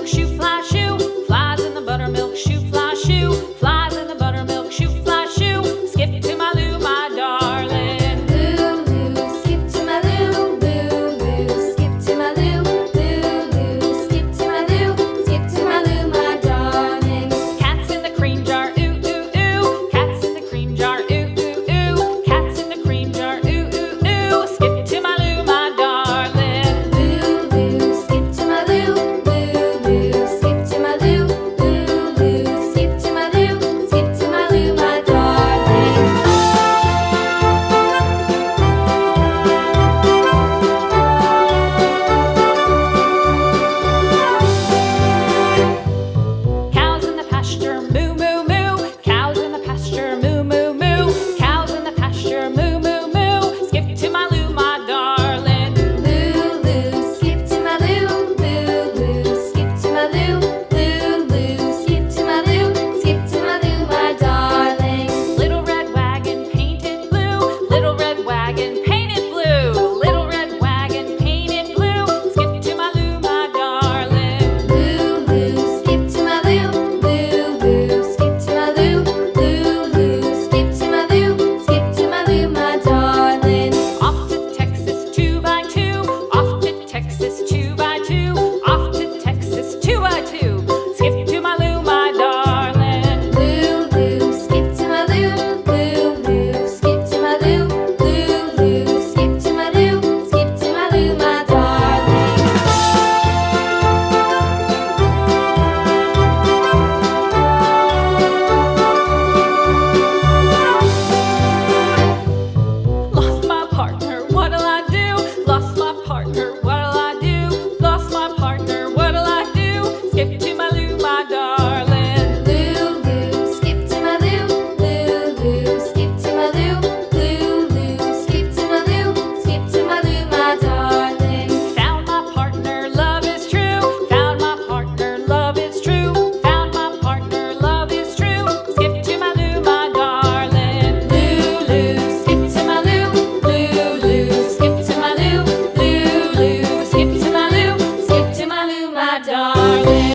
buttermilk shoe, fly shoe. Flies in the buttermilk shoe, fly shoe. Flies in the buttermilk shoe, fly shoe. Skip to my Lou, my darling. Lou, skip to my Lou, Lou, skip to my Lou, Lou, skip to my Lou, skip to my Lou, my darling. Cats in the cream jar, ooh, ooh, ooh. Cats in the cream jar, ooh, ooh, ooh. Cats in the cream jar, ooh, ooh, ooh. Skip to my Lou, my darling. Lou, skip to my Lou, Lou, skip to my Lou, Lou, skip to my Lou, skip to my Lou, my darling. Cows in the pasture, moo, moo, moo. Cows in the pasture, moo, moo, moo. Cows in the pasture, moo, moo, moo. Skip to my Lou, my darling. Lou, skip to my Lou, Lou, skip to my Lou, Lou, skip to my Lou, skip to my Lou, my darling. Little red wagon painted blue. Little red wagon painted blue. Little red wagon painted blue. Skip to my Lou, my darling. Lou, skip to my Lou, Lou, skip to my Lou, Lou, skip to my Lou, skip to my Lou, my darling. Off to Texas 2x2. Off to Texas 2x2. Off to Texas 2x2. Skip to my Lou, my darling. Lou, skip to my Lou, Lou, skip to my Lou, Lou, skip to my Lou, skip to my Lou, my darling. Lost my partner, what'll I do? Lost my partner, what'll I do? Lost my partner, what'll I do? Skip to my Lou, my darling. Lou, skip to my Lou, Lou, skip to my Lou, Lou, skip to my Lou, skip to my Lou, my darling. Found my partner, love is true. Found my partner, love is true. Found my partner, love is true. Skip to my Lou, my darling. Lou, skip to my Lou, Lou, skip to my Lou, Lou, skip to my Lou, skip to my Lou, my darling.